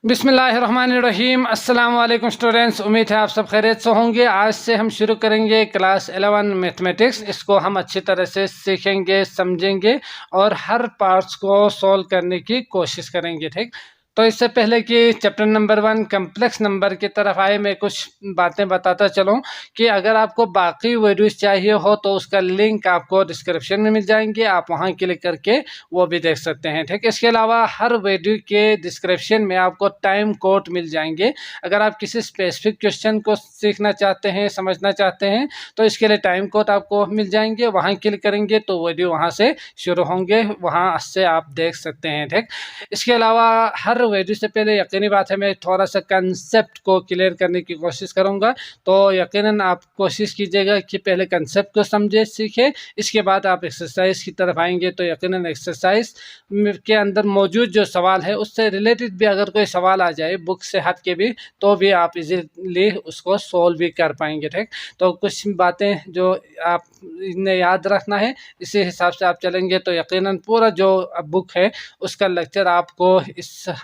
बिस्मिल्लाहिर्रहमानिर्रहीम। अस्सलाम वालेकुम स्टूडेंट्स, उम्मीद है आप सब खैरियत से होंगे। आज से हम शुरू करेंगे क्लास 11 मैथमेटिक्स। इसको हम अच्छी तरह से सीखेंगे, समझेंगे और हर पार्ट्स को सॉल्व करने की कोशिश करेंगे। ठीक, तो इससे पहले कि चैप्टर नंबर 1 कम्प्लेक्स नंबर की तरफ आए, मैं कुछ बातें बताता चलूँ कि अगर आपको बाकी वीडियोस चाहिए हो तो उसका लिंक आपको डिस्क्रिप्शन में मिल जाएंगे, आप वहां क्लिक करके वो भी देख सकते हैं। ठीक, इसके अलावा हर वीडियो के डिस्क्रिप्शन में आपको टाइम कोड मिल जाएंगे। अगर आप किसी स्पेसिफिक क्वेश्चन को सीखना चाहते हैं, समझना चाहते हैं, तो इसके लिए टाइम कोड आपको मिल जाएंगे। वहां क्लिक करेंगे तो वीडियो वहां से शुरू होंगे, वहां से आप देख सकते हैं। ठीक, इसके अलावा हर वीडियो से पहले यकीनी बात है, मैं थोड़ा सा कंसेप्ट को क्लियर करने की कोशिश करूंगा। तो यकीनन आप कोशिश कीजिएगा कि पहले कंसेप्ट को समझे, सीखे, इसके बाद आप एक्सरसाइज की तरफ आएंगे। तो यकीनन एक्सरसाइज के अंदर मौजूद जो सवाल है उससे रिलेटेड भी अगर कोई सवाल आ जाए बुक से हट के भी, तो भी आप इजीली उसको सोल्व भी कर पाएंगे। ठीक, तो कुछ बातें जो आप इन्हें याद रखना है, इसी हिसाब से आप चलेंगे तो यकीनन पूरा जो बुक है उसका लेक्चर आपको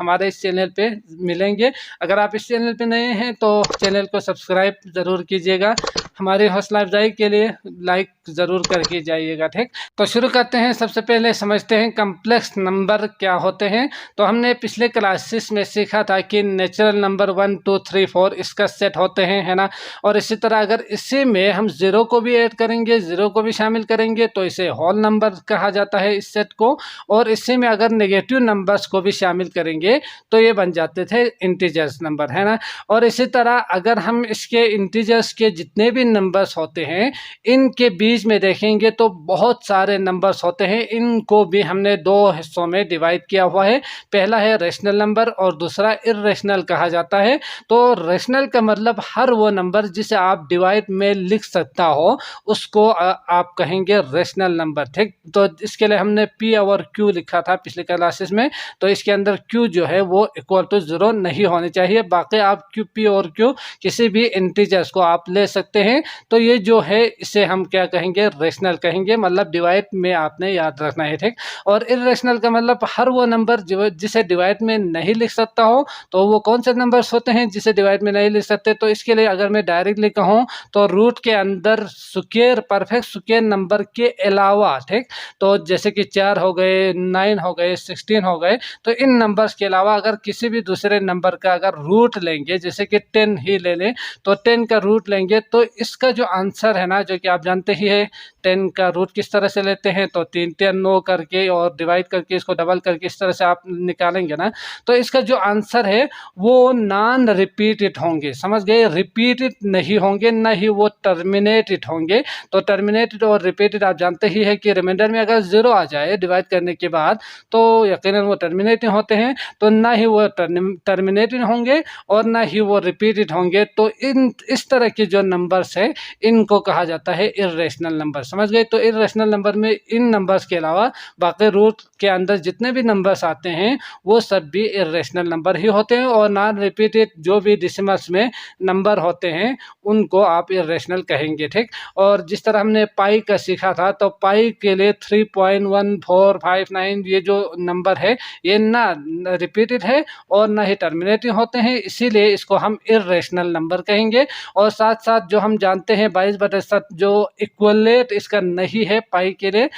हमारे इस चैनल पे मिलेंगे। अगर आप इस चैनल पे नए हैं तो चैनल को सब्सक्राइब ज़रूर कीजिएगा, हमारी हौसला अफजाई के लिए लाइक ज़रूर करके जाइएगा। ठीक, तो शुरू करते हैं। सबसे पहले समझते हैं कम्प्लेक्स नंबर क्या होते हैं। तो हमने पिछले क्लासेस में सीखा था कि नेचुरल नंबर 1 2 3 4 इसका सेट होते हैं, है ना। और इसी तरह अगर इसी में हम ज़ीरो को भी ऐड करेंगे, ज़ीरो को भी शामिल करेंगे तो इसे होल नंबर कहा जाता है इस सेट को। और इसी में अगर नेगेटिव नंबर्स को भी शामिल करेंगे तो ये बन जाते थे इंटीजर्स नंबर, है ना। और इसी तरह अगर हम इसके इंटीजर्स के जितने भी नंबर्स होते हैं इनके बीच में देखेंगे तो बहुत सारे नंबर्स होते हैं। इनको भी हमने दो हिस्सों में डिवाइड किया हुआ है। पहला है रेशनल नंबर और दूसरा इर्रेशनल कहा जाता है। तो रेशनल का मतलब हर वो नंबर जिसे आप डिवाइड में लिख सकता हो उसको आप कहेंगे रेशनल नंबर। ठीक, तो इसके लिए हमने पी और क्यू लिखा था पिछले क्लासेस में। तो इसके अंदर क्यू जो है वो इक्वल टू 0 नहीं होनी चाहिए। बाकी आप क्यू पी और क्यू किसी भी इंटीजर्स को आप ले सकते हैं। तो ये जो है इसे हम क्या कहेंगे, रेशनल कहेंगे, मतलब डिवाइड में आपने याद रखना है। ठीक, और इर्रेशनल का मतलब हर वो नंबर जिसे डिवाइड में नहीं लिख सकता हो। तो वो कौन से नंबर्स होते हैं जिसे डिवाइड में नहीं लिख सकते। तो इसके लिए अगर मैं डायरेक्टली कहूँ तो रूट के अंदर स्क्वायर, परफेक्ट स्क्वायर नंबर के अलावा, ठीक, तो जैसे कि 4 हो गए, 9 हो गए, 16 हो गए, तो इन नंबर्स के अलावा अगर किसी भी दूसरे नंबर का अगर रूट लेंगे, जैसे कि 10 ही ले लें, तो 10 का रूट लेंगे तो इसका जो आंसर है ना, जो कि आप जानते ही है 10 का रूट किस तरह से लेते हैं, तो 3 10 9 करके और डिवाइड करके इसको डबल करके इस तरह से आप निकालेंगे ना। तो इसका जो आंसर है वो नॉन रिपीटेड होंगे, समझ गए, रिपीटेड नहीं होंगे, ना ही वो टर्मिनेटेड होंगे। तो टर्मिनेटेड और रिपीटेड आप जानते ही है कि रिमाइंडर में अगर 0 आ जाए डिवाइड करने के बाद तो यकीनन वो टर्मिनेटेड होते हैं। तो ना ही वो टर्मिनेटेड होंगे और ना ही वो रिपीटेड होंगे। तो इस तरह के जो नंबर्स है इनको कहा जाता है इर्रेशनल नंबर, समझ गए। तो इर्रेशनल नंबर में इन नंबर्स के अलावा बाकी रूट के अंदर जितने भी नंबर्स आते हैं वो सब भी इर्रेशनल नंबर ही होते हैं। और नॉन रिपीटेड जो भी डेसिमल्स में नंबर होते हैं उनको आप इर्रेशनल कहेंगे। ठीक, और जिस तरह हमने पाई का सीखा था तो पाई के लिए 3.1459 ये जो नंबर है ये ना रिपीटेड है और ना ही टर्मिनेटिंग होते हैं, इसीलिए इसको हम इर्रेशनल नंबर कहेंगे। और साथ साथ जो हम जानते हैं 22/7 जो इक्वलेट इसका नहीं है पाई के लिए,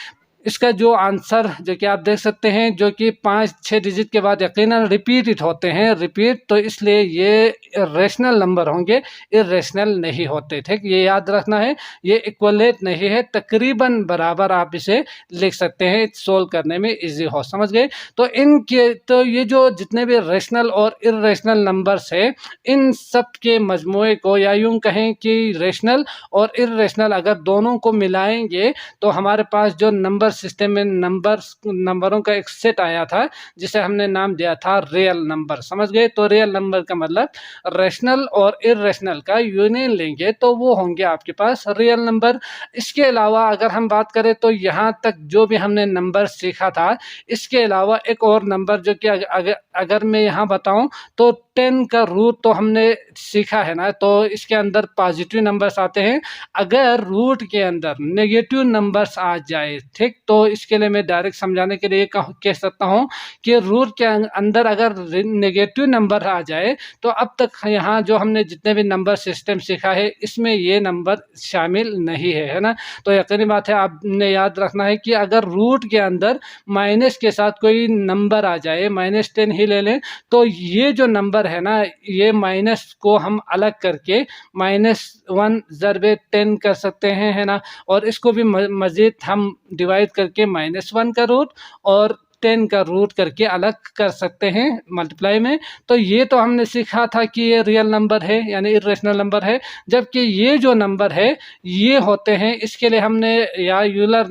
इसका जो आंसर जो कि आप देख सकते हैं जो कि 5-6 डिजिट के बाद यकीनन रिपीटेड होते हैं, रिपीट, तो इसलिए ये रेशनल नंबर होंगे, इर्रेशनल नहीं होते। ठीक, ये याद रखना है, ये इक्वलेट नहीं है, तकरीबन बराबर आप इसे लिख सकते हैं, सोल्व करने में इजी हो, समझ गए। तो इनके तो ये जो जितने भी रेशनल और इर्रेशनल नंबर्स है इन सब के मजमूए को, या यूं कहें कि रेशनल और इर्रेशनल अगर दोनों को मिलाएंगे तो हमारे पास जो नंबर सिस्टम में नंबरों का एक सेट आया था जिसे हमने नाम दिया था रियल नंबर, समझ गए। तो रियल नंबर का मतलब रेशनल और इर्रेशनल का यूनियन लेंगे तो वो होंगे आपके पास रियल नंबर। इसके अलावा अगर हम बात करें तो यहाँ तक जो भी हमने नंबर सीखा था इसके अलावा एक और नंबर जो कि अगर मैं यहाँ बताऊं तो 10 का रूट तो हमने सीखा है ना, तो इसके अंदर पॉजिटिव नंबर्स आते हैं। अगर रूट के अंदर नेगेटिव नंबर्स आ जाए, ठीक, तो इसके लिए मैं डायरेक्ट समझाने के लिए कह सकता हूँ कि रूट के अंदर अगर नेगेटिव नंबर आ जाए तो अब तक यहाँ जो हमने जितने भी नंबर सिस्टम सीखा है इसमें ये नंबर शामिल नहीं है ना। तो यकीनी बात है आपने याद रखना है कि अगर रूट के अंदर माइनस के साथ कोई नंबर आ जाए, -10 ही ले लें, तो ये जो नंबर है ना, ये माइनस को हम अलग करके -1 ज़रबे 10 कर सकते हैं, है ना। और इसको भी मज़ीद हम डिवाइड करके -1 का रूट और 10 का रूट करके अलग कर सकते हैं मल्टीप्लाई में। तो ये तो हमने सीखा था कि ये रियल नंबर है यानी इरेशनल नंबर है, जबकि ये जो नंबर है ये होते हैं, इसके लिए हमने या यूलर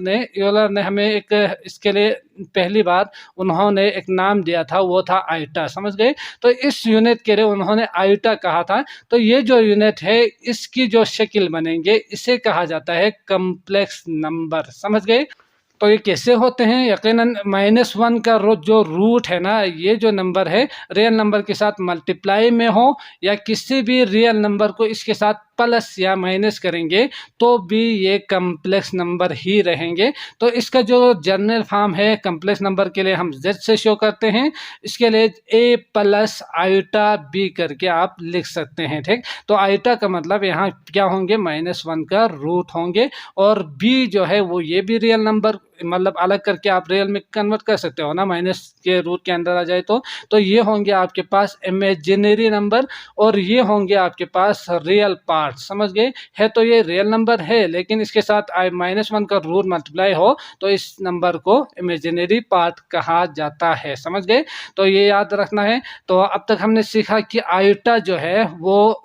ने हमें एक इसके लिए पहली बार उन्होंने एक नाम दिया था, वो था आइटा, समझ गए। तो इस यूनिट के लिए उन्होंने आइटा कहा था। तो ये जो यूनिट है इसकी जो शक्ल बनेंगे इसे कहा जाता है कम्प्लेक्स नंबर, समझ गए। तो ये कैसे होते हैं? यकीनन -1 का जो रूट है ना, ये जो नंबर है रियल नंबर के साथ मल्टीप्लाई में हो या किसी भी रियल नंबर को इसके साथ प्लस या माइनस करेंगे तो भी ये कम्प्लेक्स नंबर ही रहेंगे। तो इसका जो जनरल फॉर्म है कम्प्लेक्स नंबर के लिए हम z से शो करते हैं, इसके लिए a प्लस आइटा b करके आप लिख सकते हैं, ठीक। तो आइटा का मतलब यहाँ क्या होंगे, -1 का रूट होंगे, और b जो है वो ये भी रियल नंबर मतलब अलग करके आप रियल में कन्वर्ट कर सकते हो ना, माइनस के रूट के अंदर आ जाए तो ये होंगे आपके पास इमेजिनरी नंबर और ये होंगे आपके पास रियल पार्ट, समझ गए। है तो ये रियल नंबर है, लेकिन इसके साथ -1 का रूट मल्टीप्लाई हो तो इस नंबर को इमेजिनरी पार्ट कहा जाता है, समझ गए। तो ये याद रखना है। तो अब तक हमने सीखा कि आइटा जो है वो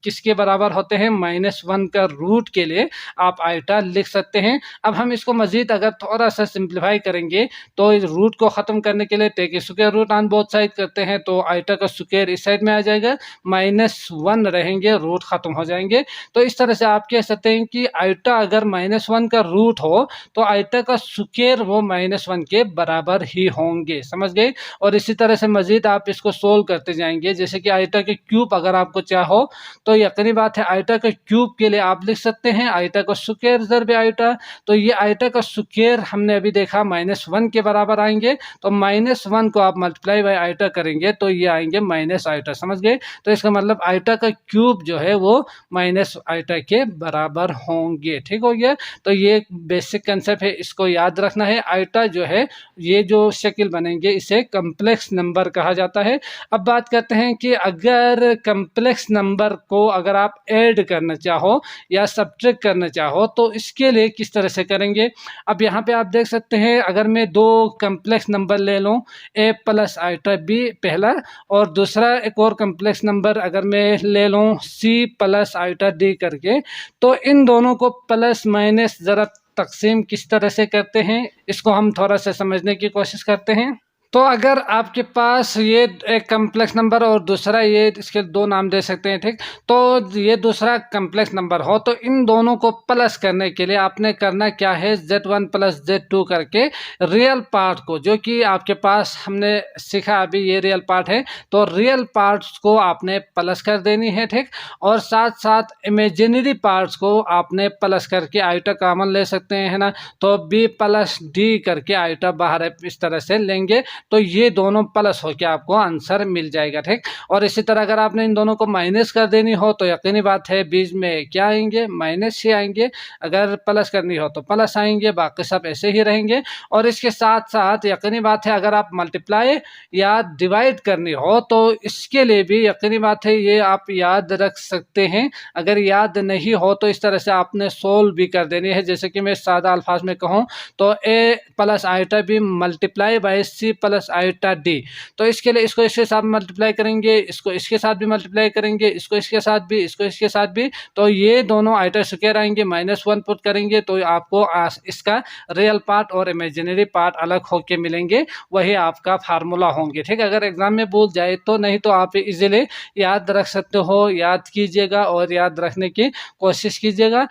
किसके बराबर होते हैं, -1 का रूट के लिए आप आइटा लिख सकते हैं। अब हम इसको मजीद अगर थोड़ा सा सिंप्लीफाई करेंगे तो इस रूट को ख़त्म करने के लिए take a square root on both side करते हैं, तो आइटा का स्क्वायर इस साइड में आ जाएगा, -1 रहेंगे, रूट ख़त्म हो जाएंगे। तो इस तरह से आप कह सकते हैं कि आइटा अगर -1 का रूट हो तो आइटा का स्क्वायर वो -1 के बराबर ही होंगे, समझ गए। और इसी तरह से मजीद आप इसको सोल्व करते जाएंगे, जैसे कि आइटा के क्यूब अगर आपको चाहो तो यकीनी बात है आइटा के क्यूब के लिए आप लिख सकते हैं आइटा का स्क्वायर ज़रबे आइटा। तो ये आइटा का स्क्वायर हमने अभी देखा -1 के बराबर आएंगे, तो -1 को आप मल्टीप्लाई बाय आइटा करेंगे तो ये आएंगे माइनस आइटा, समझ गए। तो इसका मतलब आइटा का क्यूब जो है वो माइनस आइटा के बराबर होंगे, ठीक हो गया। तो ये बेसिक कंसेप्ट है, इसको याद रखना है। आइटा जो है ये जो शक्ल बनेंगे इसे कम्प्लेक्स नंबर कहा जाता है। अब बात करते हैं कि अगर कम्प्लेक्स नंबर को अगर आप ऐड करना चाहो या सब्ट्रैक्ट करना चाहो तो इसके लिए किस तरह से करेंगे। अब यहाँ पे आप देख सकते हैं, अगर मैं दो कम्प्लेक्स नंबर ले लूँ, a प्लस आइटा b पहला, और दूसरा एक और कम्प्लेक्स नंबर अगर मैं ले लूँ c प्लस आइटा d करके, तो इन दोनों को प्लस माइनस ज़रा तकसीम किस तरह से करते हैं इसको हम थोड़ा सा समझने की कोशिश करते हैं। तो अगर आपके पास ये एक कम्प्लेक्स नंबर और दूसरा ये, इसके दो नाम दे सकते हैं, ठीक। तो ये दूसरा कम्प्लेक्स नंबर हो तो इन दोनों को प्लस करने के लिए आपने करना क्या है, z1 प्लस z2 करके रियल पार्ट को, जो कि आपके पास हमने सीखा अभी ये रियल पार्ट है, तो रियल पार्ट्स को आपने प्लस कर देनी है, ठीक। और साथ साथ इमेजिनरी पार्ट्स को आपने प्लस करके आइटा कॉमन ले सकते हैं, है ना। तो b प्लस d करके आइटा बाहर इस तरह से लेंगे तो ये दोनों प्लस हो के आपको आंसर मिल जाएगा, ठीक। और इसी तरह अगर आपने इन दोनों को माइनस कर देनी हो तो यकीनी बात है बीच में क्या आएंगे, माइनस ही आएंगे। अगर प्लस करनी हो तो प्लस आएंगे, बाकी सब ऐसे ही रहेंगे। और इसके साथ साथ यकीनी बात है अगर आप मल्टीप्लाई या डिवाइड करनी हो तो इसके लिए भी यकीनी बात है ये आप याद रख सकते हैं। अगर याद नहीं हो तो इस तरह से आपने सोल्व भी कर देनी है। जैसे कि मैं सादा अल्फाज में कहूँ तो a plus iota b multiply by c plus iota d, तो इसके लिए इसको इसके साथ मल्टीप्लाई करेंगे, इसको इसके साथ भी मल्टीप्लाई करेंगे, इसको इसके साथ भी, इसको इसके साथ भी, तो ये दोनों आइटा स्क्वायर आएंगे, -1 पुट करेंगे तो आपको इसका रियल पार्ट और इमेजिनरी पार्ट अलग होके मिलेंगे, वही आपका फार्मूला होंगे, ठीक। अगर एग्जाम में भूल जाए तो, नहीं तो आप इजीली याद रख सकते हो, याद कीजिएगा और याद रखने की कोशिश कीजिएगा।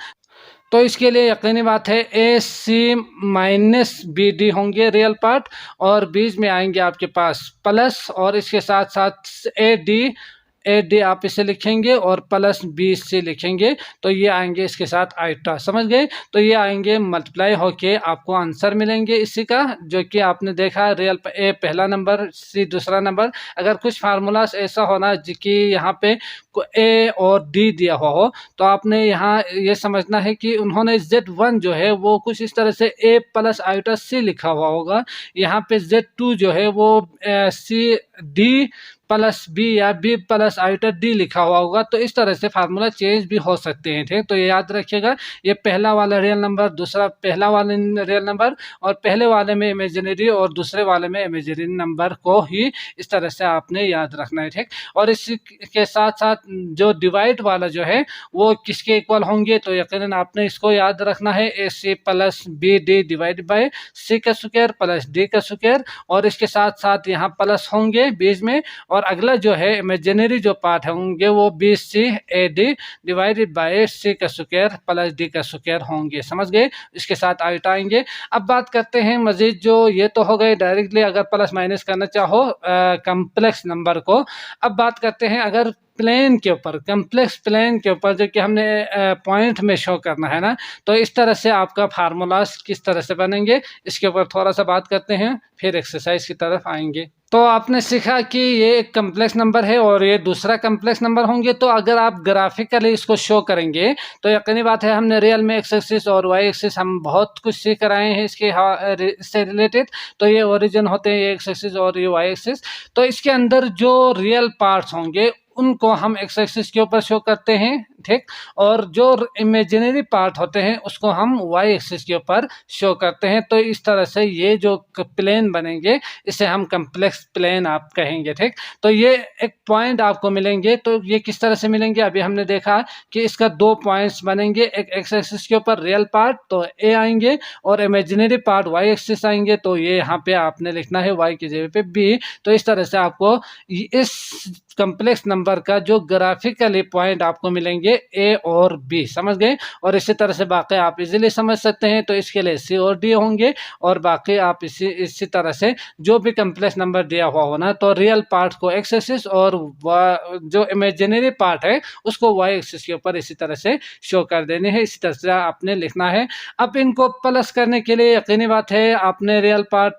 तो इसके लिए यकीनी बात है A C minus B D होंगे रियल पार्ट, और बीच में आएंगे आपके पास प्लस, और इसके साथ साथ ए डी ए डी आप इसे लिखेंगे और प्लस बी सी लिखेंगे, तो ये आएंगे इसके साथ आइटा, समझ गए। तो ये आएंगे मल्टीप्लाई होके आपको आंसर मिलेंगे इसी का, जो कि आपने देखा रियल ए पहला नंबर, सी दूसरा नंबर। अगर कुछ फार्मूलाज ऐसा होना कि यहाँ पे ए और डी दिया हुआ हो, तो आपने यहाँ ये समझना है कि उन्होंने Z1 जो है वो कुछ इस तरह से ए प्लस आइटा सी लिखा हुआ होगा, यहाँ पे Z2 जो है वो सी डी प्लस बी या बी प्लस आइटा डी लिखा हुआ होगा। तो इस तरह से फार्मूला चेंज भी हो सकते हैं, ठीक। तो ये याद रखिएगा, ये पहला वाला रियल नंबर, दूसरा पहला वाला रियल नंबर, और पहले वाले में इमेजिनरी और दूसरे वाले में इमेजिनरी नंबर को ही इस तरह से आपने याद रखना है, ठीक। और इसी के साथ साथ जो डिवाइड वाला जो है वो किसके इक्वल होंगे, तो यकीनन आपने इसको याद रखना है, A C plus B D divide by C का स्क्वायर प्लस डी का स्क्वायर, और इसके साथ साथ यहाँ प्लस होंगे बीच में, और अगला जो है इमेजिनरी जो पार्ट होंगे वो B C A D divided by C का स्क्वायर प्लस डी का स्क्वायर होंगे, समझ गए। इसके साथ आइट आएंगे। अब बात करते हैं मजीद, जो ये तो हो गए डायरेक्टली अगर प्लस माइनस करना चाहो कम्प्लेक्स नंबर को। अब बात करते हैं अगर प्लेन के ऊपर, कम्प्लेक्स प्लेन के ऊपर, जो कि हमने पॉइंट में शो करना है ना, तो इस तरह से आपका फार्मूलाज किस तरह से बनेंगे, इसके ऊपर थोड़ा सा बात करते हैं, फिर एक्सरसाइज की तरफ आएंगे। तो आपने सीखा कि ये एक कम्प्लेक्स नंबर है और ये दूसरा कम्प्लेक्स नंबर होंगे। तो अगर आप ग्राफिकली इसको शो करेंगे तो यकीनी बात है, हमने रियल में एक्स एक्सिस और वाई एक्सिस हम बहुत कुछ सीख कर आए हैं इससे रिलेटेड। तो ये ओरिजिन होते हैं, ये एक्स एक्सिस और ये वाई एक्सिस। तो इसके अंदर जो रियल पार्ट्स होंगे उनको हम एक्स एक्सिस के ऊपर शो करते हैं, ठीक। और जो इमेजिनरी पार्ट होते हैं उसको हम वाई एक्सिस के ऊपर शो करते हैं। तो इस तरह से ये जो प्लेन बनेंगे इसे हम कम्प्लेक्स प्लेन आप कहेंगे, ठीक। तो ये एक पॉइंट आपको मिलेंगे, तो ये किस तरह से मिलेंगे, अभी हमने देखा कि इसका दो पॉइंट्स बनेंगे, एक एक्स एक्सिस के ऊपर रियल पार्ट तो ए आएंगे और इमेजिनरी पार्ट वाई एक्सिस आएंगे, तो ये यहाँ पे आपने लिखना है वाई की जगह पे बी। तो इस तरह से आपको इस कम्प्लेक्स नंबर का जो ग्राफिकली पॉइंट आपको मिलेंगे ए और बी, समझ गए। और इसी तरह से बाकी आप इजीली समझ सकते हैं, तो इसके लिए सी और डी होंगे, और बाकी आप इसी तरह से जो भी कम्प्लेक्स नंबर दिया हुआ हो ना, तो रियल पार्ट को एक्स एक्सिस और जो इमेजिनरी पार्ट है उसको वाई एक्सिस के ऊपर इसी तरह से शो कर देने हैं, इसी तरह से आपने लिखना है। अब इनको प्लस करने के लिए यकीनी बात है, आपने रियल पार्ट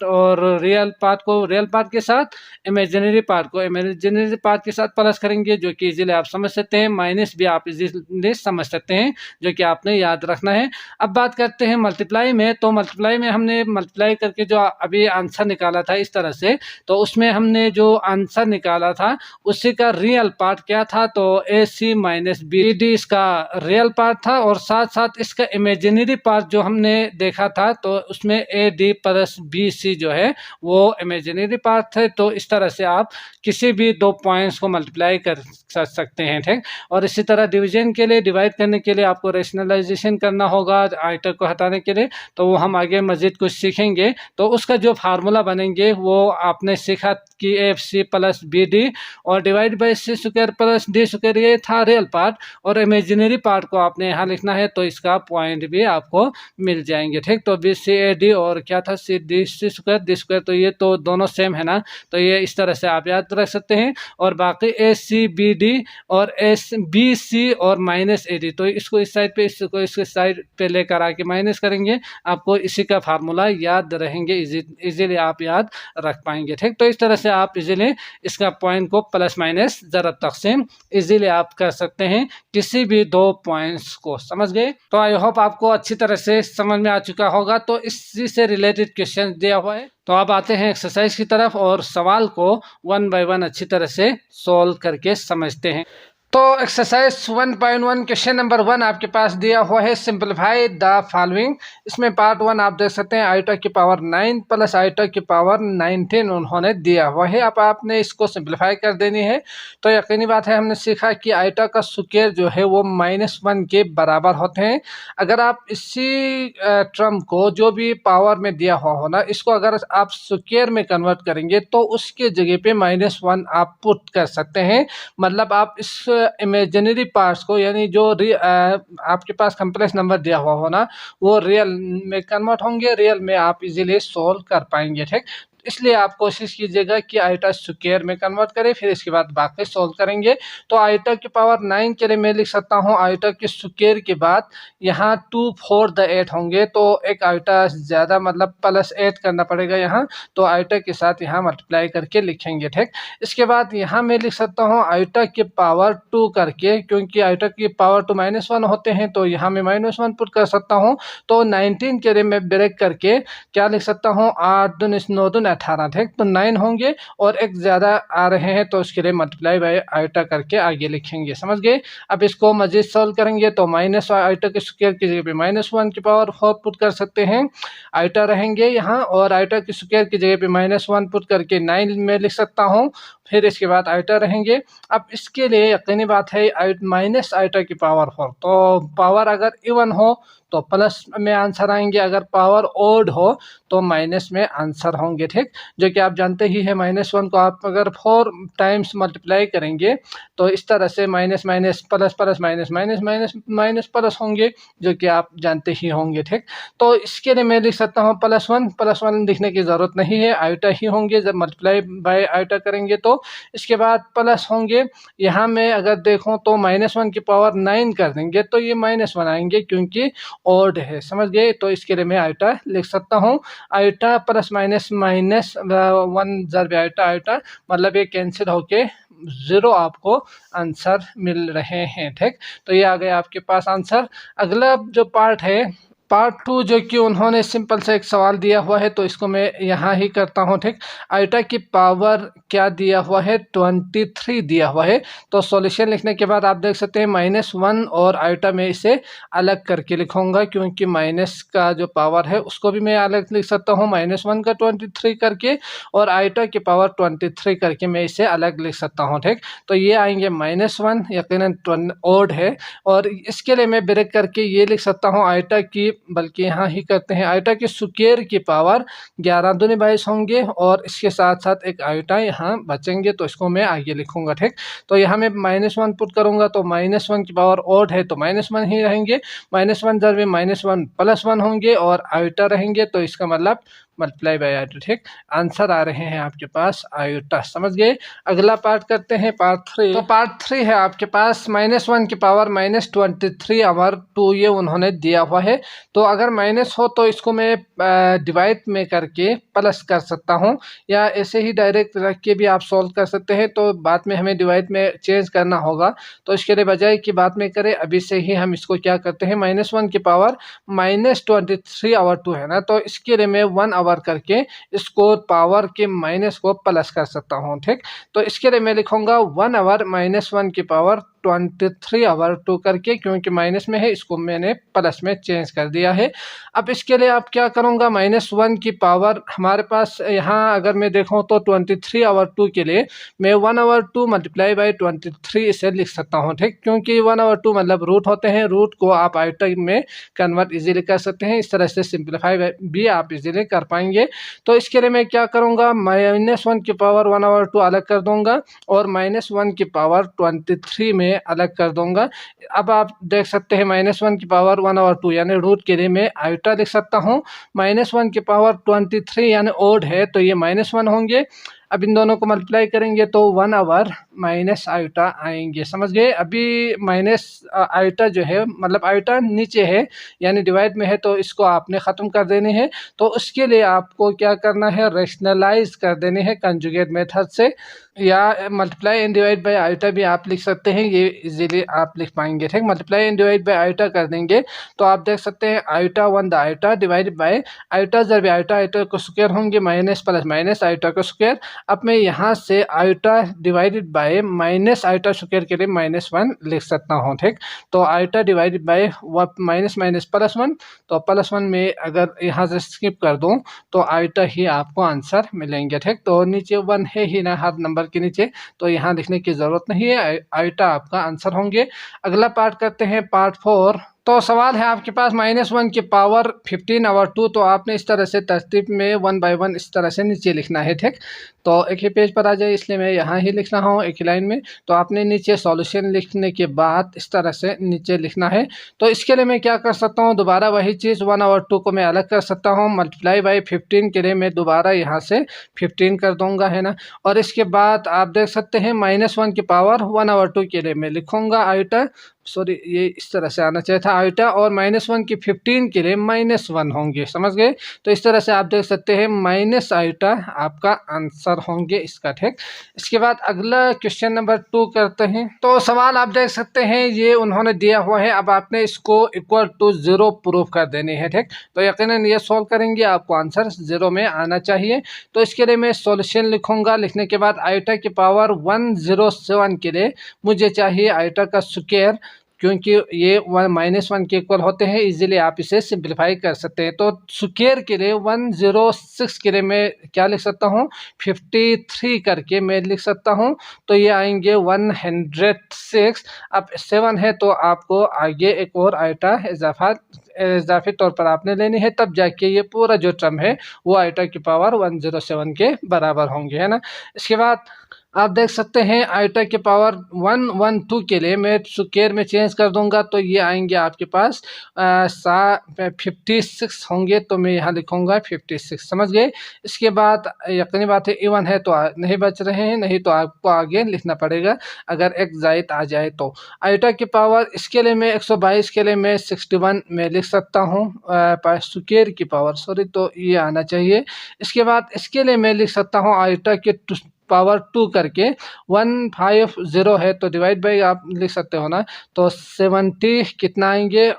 को रियल पार्ट के साथ, इमेजिनरी पार्ट को इमेजिनरी पार्ट के साथ प्लस करेंगे, जो कि इजीली आप समझ सकते हैं। माइनस भी आप इजीली समझ सकते हैं, जो कि आपने याद रखना है। अब बात करते हैं मल्टीप्लाई में। तो मल्टीप्लाई में हमने मल्टीप्लाई करके जो अभी आंसर निकाला था इस तरह से, तो उसमें हमने जो आंसर निकाला था उसी का रियल पार्ट क्या था, तो ए सी माइनस बी डी इसका रियल पार्ट था, और साथ साथ इसका इमेजिनरी पार्ट जो हमने देखा था तो उसमें A D plus B C जो है वो इमेजिनरी पार्ट है। तो इस तरह से आप किसी भी दो पॉइंट्स को मल्टीप्लाई कर सकते हैं, ठीक। और इसी तरह डिवीजन के लिए, डिवाइड करने के लिए आपको रेशनलाइजेशन करना होगा आइटम को हटाने के लिए, तो वो हम आगे मजीद कुछ सीखेंगे। तो उसका जो फार्मूला बनेंगे वो आपने सीखा कि F C plus B D और divide by C square plus D square, ये था रियल पार्ट, और इमेजिनरी पार्ट को आपने यहाँ लिखना है, तो इसका पॉइंट भी आपको मिल जाएंगे, ठीक। तो बी सी ए डी और क्या था C D C square D square, तो ये तो दोनों सेम है ना, तो ये इस तरह से आप याद रख सकते हैं। और बाकी ए सी बी डी और एस बी सी और माइनस ए डी, तो इसको इस साइड पे, इसको इस साइड पे लेकर आके माइनस करेंगे, आपको इसी का फार्मूला याद रहेंगे, इजीली आप याद रख पाएंगे, ठीक। तो इस तरह से आप इजीली इसका पॉइंट को प्लस माइनस ज़रब तक़सीम इजीली आप कर सकते हैं किसी भी दो पॉइंट्स को, समझ गए। तो आई होप आपको अच्छी तरह से समझ में आ चुका होगा। तो इसी से रिलेटेड क्वेश्चन दिया हुआ है। तो अब आते हैं एक्सरसाइज की तरफ और सवाल को वन बाय वन अच्छी तरह से सॉल्व करके समझते हैं। तो एक्सरसाइज 1.1 क्वेश्चन नंबर 1 आपके पास दिया हुआ है, सिंपलीफाई द फॉलोइंग। इसमें पार्ट 1 आप देख सकते हैं, आइटा की पावर 9 प्लस आइटा की पावर 19 उन्होंने दिया हुआ है। अब आपने इसको सिंपलीफाई कर देनी है। तो यकीनी बात है, हमने सीखा कि आइटा का स्क्वायर जो है वो -1 के बराबर होते हैं। अगर आप इसी टर्म को जो भी पावर में दिया हुआ हो ना, इसको अगर आप स्क्वायर में कन्वर्ट करेंगे तो उसके जगह पे -1 आप पुट कर सकते हैं। मतलब आप इस इमेजिनरी पार्ट्स को, यानी जो आपके पास कम्प्लेक्स नंबर दिया हुआ हो ना, वो रियल में कन्वर्ट होंगे, रियल में आप इजीली सोल्व कर पाएंगे, ठीक। इसलिए आप कोशिश कीजिएगा कि आइटा स्क्वायर में कन्वर्ट करें, फिर इसके बाद बाकी सोल्व करेंगे। तो आइटा की पावर 9 के लिए मैं लिख सकता हूँ आइटा के स्क्वायर के बाद यहाँ 2 4 द 8 होंगे, तो एक आइटा ज़्यादा मतलब +8 करना पड़ेगा यहाँ, तो आइटा के साथ यहाँ मल्टीप्लाई करके लिखेंगे। ठीक, इसके बाद यहाँ मैं लिख सकता हूँ आइटा की पावर 2 करके, क्योंकि आइटा की पावर 2 -1 होते हैं, तो यहाँ मैं -1 पुट कर सकता हूँ। तो 19 के लिए मैं ब्रेक करके क्या लिख सकता हूँ 8 दूनी 9 दूनी 18। ठीक, तो 9 होंगे और एक ज़्यादा आ रहे हैं, तो उसके लिए मल्टीप्लाई बाय आइटा करके आगे लिखेंगे। समझ गए? अब इसको मजीद सॉल्व करेंगे तो माइनस आइटा के स्क्वायर की जगह पे -1 की पावर 4 पुट कर सकते हैं, आइटा रहेंगे यहाँ, और आइटा के स्क्वायर की जगह पे -1 पुट करके 9 में लिख सकता हूँ, फिर इसके बाद आइटा रहेंगे। अब इसके लिए यकीनी बात है माइनस आइटा की पावर 4, तो पावर अगर इवन हो तो प्लस में आंसर आएंगे, अगर पावर ओड हो तो माइनस में आंसर होंगे। ठीक, जो कि आप जानते ही है -1 को आप अगर 4 टाइम्स मल्टीप्लाई करेंगे तो इस तरह से minus minus plus plus minus minus minus minus plus होंगे, जो कि आप जानते ही होंगे। ठीक, तो इसके लिए मैं लिख सकता हूँ +1 लिखने की ज़रूरत नहीं है, आइटा ही होंगे जब मल्टीप्लाई बाय आइटा करेंगे तो। इसके बाद प्लस होंगे, यहाँ मैं अगर देखूँ तो -1 की पावर 9 कर देंगे तो ये -1 आएंगे, क्योंकि ओड है। समझ गए? तो इसके लिए मैं आइटा लिख सकता हूँ, आइटा प्लस माइनस माइनस 1 ज़रब आइटा, आइटा मतलब ये कैंसिल होके 0 आपको आंसर मिल रहे हैं। ठीक, तो ये आ गया आपके पास आंसर। अगला जो पार्ट है पार्ट 2, जो कि उन्होंने सिंपल से एक सवाल दिया हुआ है, तो इसको मैं यहाँ ही करता हूँ। ठीक, आइटा की पावर क्या दिया हुआ है 23 दिया हुआ है, तो सॉल्यूशन लिखने के बाद आप देख सकते हैं -1 और आइटा में इसे अलग करके लिखूंगा, क्योंकि माइनस का जो पावर है उसको भी मैं अलग लिख सकता हूँ, -1 का 23 करके, और आइटा की पावर 23 करके मैं इसे अलग लिख सकता हूँ। ठीक, तो ये आएंगे -1 यकीनन ओड है, और इसके लिए मैं ब्रेक करके ये लिख सकता हूँ आइटा की, बल्कि यहाँ ही करते हैं, आइटा के स्क्वायर की पावर 11 दूनी 22 होंगे, और इसके साथ साथ एक आइटा यहाँ बचेंगे, तो इसको मैं आगे लिखूंगा। ठीक, तो यहाँ मैं -1 पुट करूंगा, तो -1 की पावर ओड है तो -1 ही रहेंगे, -1 ज़रब -1 +1 होंगे, और आइटा रहेंगे, तो इसका मतलब मल्टीप्लाई बाय आइटा। ठीक, आंसर आ रहे हैं आपके पास आइटा। समझ गए? अगला पार्ट करते हैं, पार्ट 3। तो पार्ट 3 है आपके पास -1 की पावर -23 ओवर 2, ये उन्होंने दिया हुआ है। तो अगर माइनस हो तो इसको मैं डिवाइड में करके प्लस कर सकता हूँ, या ऐसे ही डायरेक्ट रख के भी आप सॉल्व कर सकते हैं, तो बाद में हमें डिवाइड में चेंज करना होगा, तो इसके लिए बजाय कि बाद में करें अभी से ही हम इसको क्या करते हैं, -1 की पावर -23 ओवर 2 है ना, तो इसके लिए मैं 1 ओवर करके इसको पावर के माइनस को प्लस कर सकता हूँ। ठीक, तो इसके लिए मैं लिखूंगा 1 ओवर -1 की पावर 23 ओवर 2 करके, क्योंकि माइनस में है इसको मैंने प्लस में चेंज कर दिया है। अब इसके लिए आप क्या करूँगा, -1 की पावर हमारे पास यहाँ अगर मैं देखूँ तो 23 ओवर 2 के लिए मैं 1 ओवर 2 मल्टीप्लाई बाय 23 इसे लिख सकता हूँ। ठीक, क्योंकि 1 ओवर 2 मतलब रूट होते हैं, रूट को आप आइटम में कन्वर्ट इजीली कर सकते हैं, इस तरह से सिंप्लीफाई भी आप इजीली कर पाएंगे। तो इसके लिए मैं क्या करूँगा, -1 की पावर 1 ओवर 2 अलग कर दूंगा, और -1 की पावर 23 में अलग कर दूंगा। अब आप देख सकते हैं -1 की पावर 1 ओवर 2 यानी रूट के लिए मैं आइटा लिख सकता हूँ, -1 की पावर 23 यानी ओड है, तो ये -1 होंगे। अब इन दोनों को मल्टीप्लाई करेंगे तो 1 ओवर माइनस आइटा आएंगे। समझ गए? अभी माइनस आइटा जो है मतलब आइटा नीचे है यानी डिवाइड में है, तो इसको आपने ख़त्म कर देने हैं। तो उसके लिए आपको क्या करना है, रेशनलाइज कर देने हैं कंजुगेट मेथड से, या multiply and divide by iota भी आप लिख सकते हैं, ये इजीली आप लिख पाएंगे। ठीक, multiply and divide by iota कर देंगे तो आप देख सकते हैं iota 1 the iota divided by iota ज़रब आइटा, आइटा को स्क्वायर होंगे, माइनस प्लस माइनस आइटा को स्क्वायर। अब मैं यहाँ से iota divided by minus iota square के लिए -1 लिख सकता हूँ। ठीक, तो iota divided by minus minus +1, तो +1 में अगर यहाँ से स्किप कर दूँ तो आइटा ही आपको आंसर मिलेंगे। ठीक, तो नीचे 1 है ही ना हर नंबर के नीचे, तो यहाँ लिखने की ज़रूरत नहीं है, आइटा आपका आंसर होंगे। अगला पार्ट करते हैं, पार्ट 4। तो सवाल है आपके पास -1 की पावर 15/2, तो आपने इस तरह से तरतीब में 1 बाय 1 इस तरह से नीचे लिखना है, ठीक। तो एक ही पेज पर आ जाए, इसलिए मैं यहाँ ही लिख रहा हूँ एक ही लाइन में। तो आपने नीचे सॉल्यूशन लिखने के बाद इस तरह से नीचे लिखना है। तो इसके लिए मैं क्या कर सकता हूँ, दोबारा वही चीज़ 1/2 को मैं अलग कर सकता हूँ, मल्टीप्लाई बाई 15 के लिए मैं दोबारा यहाँ से 15 कर दूंगा, है ना। और इसके बाद आप देख सकते हैं -1 की पावर 1/2 के लिए मैं लिखूंगा आइटा, सॉरी ये इस तरह से आना चाहिए था आइटा, और -1 की 15 के लिए -1 होंगे, समझ गए। तो इस तरह से आप देख सकते हैं माइनस आइटा आपका आंसर होंगे इसका, ठीक। इसके बाद अगला क्वेश्चन नंबर 2 करते हैं। तो सवाल आप देख सकते हैं ये उन्होंने दिया हुआ है, अब आपने इसको इक्वल टू 0 प्रूफ कर देनी है, ठीक। तो यकीनन ये सॉल्व करेंगे आपको आंसर 0 में आना चाहिए। तो इसके लिए मैं सॉल्यूशन लिखूंगा, लिखने के बाद आइटा की पावर 107 के लिए मुझे चाहिए आइटा का स्क्वायर, क्योंकि ये -1 के इक्वल होते हैं, इजीली आप इसे सिंप्लीफाई कर सकते हैं। तो स्क्वायर के लिए 106 के लिए मैं क्या लिख सकता हूँ, 53 करके मैं लिख सकता हूँ। तो ये आएंगे 106। अब 7 है तो आपको आगे एक और आइटा इजाफी तौर पर आपने लेनी है, तब जाके ये पूरा जो टर्म है वो आइटा की पावर 107 के बराबर होंगे, है ना। इसके बाद आप देख सकते हैं आइटा की पावर 112 के लिए मैं स्क्वायर में चेंज कर दूंगा, तो ये आएंगे आपके पास 56 होंगे, तो मैं यहाँ लिखूंगा 56, समझ गए। इसके बाद यकीनी बात है इवन है तो नहीं बच रहे हैं, नहीं तो आपको आगे लिखना पड़ेगा अगर एक जायद आ जाए तो। आइटा की पावर इसके लिए मैं 122 के लिए मैं 61 में लिख सकता हूँ, स्क्वायर की पावर सॉरी, तो ये आना चाहिए। इसके बाद इसके लिए मैं लिख सकता हूँ आइटा के पावर 2 करके 150 है, तो डिवाइड बाई आप लिख सकते हो ना। तो 70 कितना आएंगे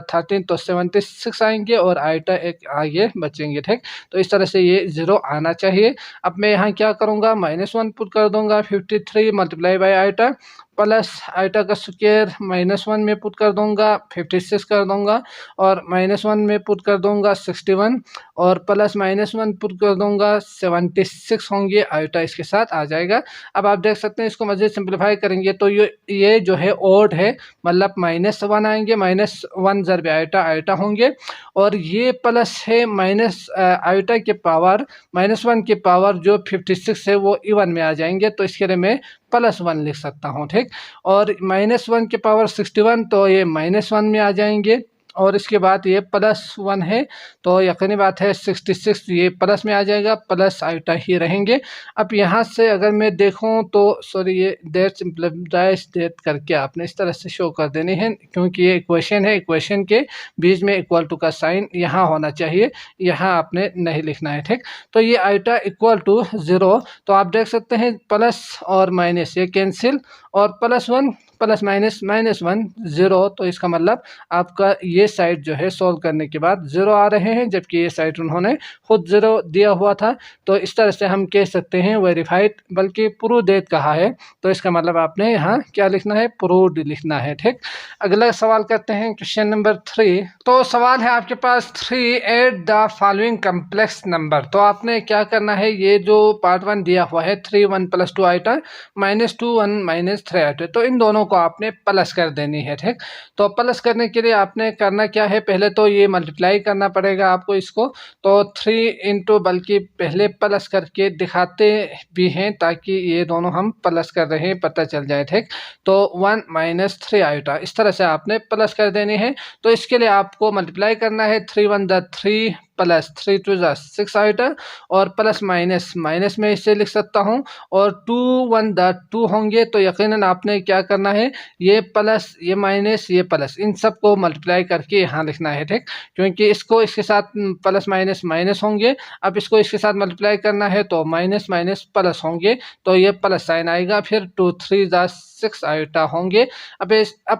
13, तो 76 आएंगे और आइटा एक आगे बचेंगे, ठीक। तो इस तरह से ये 0 आना चाहिए। अब मैं यहाँ क्या करूँगा, -1 पुट कर दूंगा, 53 multiply by iota plus iota का स्क्वायर -1 में पुट कर दूंगा 56 कर दूंगा, और -1 में पुट कर दूंगा 61, और प्लस -1 पुट कर दूंगा 76 होंगे, आइटा इसके साथ आ जाएगा। अब आप देख सकते हैं इसको मज़ीद सिंप्लीफाई करेंगे तो ये जो है ओड है, मतलब -1 आएंगे, -1 ज़रब आइटा आइटा होंगे, और ये प्लस है माइनस आइटा के पावर -1 की पावर जो 56 है वो इवन में आ जाएंगे, तो इसके लिए मैं +1 लिख सकता हूँ, ठीक। और -1 की पावर 61, तो ये -1 में आ जाएंगे, और इसके बाद ये +1 है, तो यकीनी बात है 66 ये प्लस में आ जाएगा, प्लस आइटा ही रहेंगे। अब यहाँ से अगर मैं देखूँ तो सॉरी ये डेट सिंप्लीफाइज डेट करके आपने इस तरह से शो कर देनी है, क्योंकि ये इक्वेशन है, इक्वेशन के बीच में इक्वल टू का साइन यहाँ होना चाहिए, यहाँ आपने नहीं लिखना है, ठीक। तो ये आइटा इक्वल टू 0, तो आप देख सकते हैं प्लस और माइनस ये कैंसिल, और +1 प्लस माइनस -1 0, तो इसका मतलब आपका ये साइड जो है सोल्व करने के बाद 0 आ रहे हैं, जबकि ये साइड उन्होंने खुद 0 दिया हुआ था। तो इस तरह से हम कह सकते हैं वेरीफाइड, बल्कि प्रूव डेट कहा है, तो इसका मतलब आपने यहाँ क्या लिखना है, प्रूव्ड लिखना है, ठीक। अगला सवाल करते हैं क्वेश्चन नंबर 3। तो सवाल है आपके पास 3 add the following complex number. तो आपने क्या करना है, ये जो पार्ट 1 दिया हुआ है 3 1 + 2 आइटा -2 1 -3 आइटा, तो इन दोनों को आपने प्लस कर देनी है, ठीक। तो प्लस करने के लिए आपने करना क्या है, पहले तो ये मल्टीप्लाई करना पड़ेगा आपको इसको, तो 3 इंटू, बल्कि पहले प्लस करके दिखाते भी हैं ताकि ये दोनों हम प्लस कर रहे हैं पता चल जाए, ठीक। तो 1 -3 आइटा इस तरह से आपने प्लस कर देनी है। तो इसके लिए आपको मल्टीप्लाई करना है, 3 1 द 3 प्लस 3 2 ज़ा 6 आइटा, और प्लस माइनस में इसे लिख सकता हूँ, और 2 1 द 2 होंगे, तो यकीनन आपने क्या करना है, ये प्लस ये माइनस ये प्लस इन सब को मल्टीप्लाई करके यहाँ लिखना है, ठीक। क्योंकि इसको इसके साथ प्लस माइनस होंगे, अब इसको इसके साथ मल्टीप्लाई करना है तो माइनस प्लस होंगे, तो ये प्लस साइन आएगा, फिर 2 3 ज़ा 6 आइटा होंगे। अब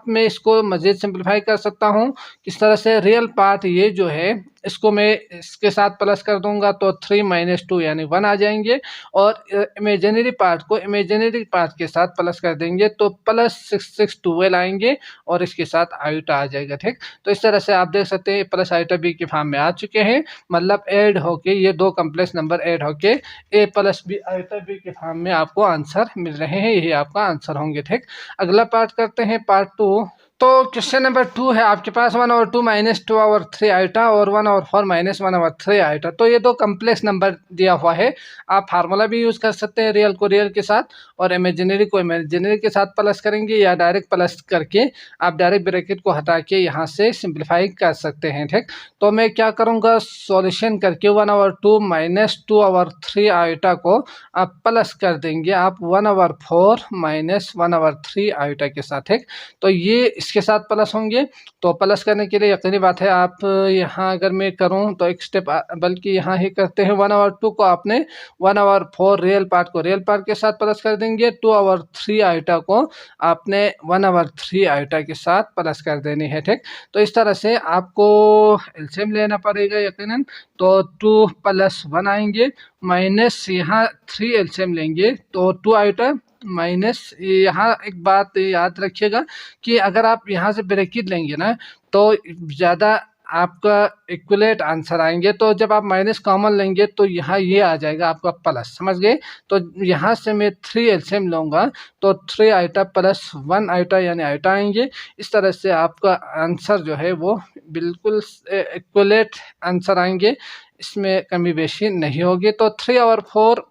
मैं इसको मज़ीद सिंप्लीफाई कर सकता हूँ किस तरह से, रियल पार्ट ये जो है इसको मैं इसके साथ प्लस कर दूंगा, तो 3 - 2 यानी 1 आ जाएंगे, और इमेजिनरी पार्ट को इमेजिनरी पार्ट के साथ प्लस कर देंगे, तो +6 6 12 आएंगे, और इसके साथ आइटा आ जाएगा, ठीक। तो इस तरह से आप देख सकते हैं प्लस आइटा बी के फॉर्म में आ चुके हैं, मतलब ऐड होके ये दो कम्प्लेक्स नंबर ऐड होके a + b आइटा बी के फॉर्म में आपको आंसर मिल रहे हैं, यही आपका आंसर होंगे, ठीक। अगला पार्ट करते हैं पार्ट 2। तो क्वेश्चन नंबर 2 है आपके पास 1/2 माइनस 2/3 आइटा और 1/4 माइनस 1/3 आइटा। तो ये दो कम्प्लेक्स नंबर दिया हुआ है। आप फार्मूला भी यूज़ कर सकते हैं, रियल को रियल के साथ और इमेजिनरी को इमेजिनरी के साथ प्लस करेंगे, या डायरेक्ट प्लस करके आप डायरेक्ट ब्रैकेट को हटा के यहाँ से सिंप्लीफाई कर सकते हैं। ठीक, तो मैं क्या करूँगा, सॉल्यूशन करके 1/2 माइनस 2/3 आइटा को आप प्लस कर देंगे आप 1/4 माइनस 1/3 आइटा के साथ। ठीक, तो ये इसके साथ प्लस होंगे, तो प्लस करने के लिए यकीनी बात है आप यहाँ अगर मैं करूँ तो एक स्टेप बल्कि यहाँ ही करते हैं। 1/2 को आपने 1/4 रियल पार्ट को रियल पार्ट के साथ प्लस कर देंगे, 2/3 आइटा को आपने 1/3 आइटा के साथ प्लस कर देनी है। ठीक, तो इस तरह से आपको एलसीएम लेना पड़ेगा यकीनन। तो 2 + 1 आएंगे, माइनस यहाँ 3 एलसीएम लेंगे तो 2 आइटा माइनस। यहाँ एक बात याद रखिएगा कि अगर आप यहाँ से ब्रैकेट लेंगे ना तो ज़्यादा आपका इक्वलेट आंसर आएंगे। तो जब आप माइनस कॉमन लेंगे तो यहाँ ये आ जाएगा आपका प्लस, समझ गए। तो यहाँ से मैं 3 एलसीएम लूँगा तो 3 आइटा + 1 आइटा यानी आइटा आएंगे। इस तरह से आपका आंसर जो है वो बिल्कुल इक्वलेट आंसर आएंगे, इसमें कमी बेशी नहीं होगी। तो 3/4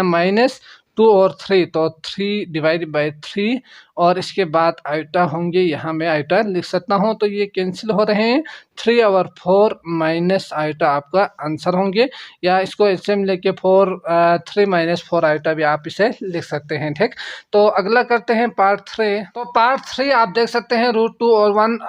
माइनस 2 और 3, तो 3 डिवाइड बाई 3 और इसके बाद आइटा होंगे, यहाँ मैं आइटा लिख सकता हूँ तो ये कैंसिल हो रहे हैं। 3/4 माइनस आइटा आपका आंसर होंगे, या इसको एलसीएम लेके 3 - 4 आइटा भी आप इसे लिख सकते हैं। ठीक, तो अगला करते हैं पार्ट 3। तो पार्ट 3 आप देख सकते हैं √2 और 1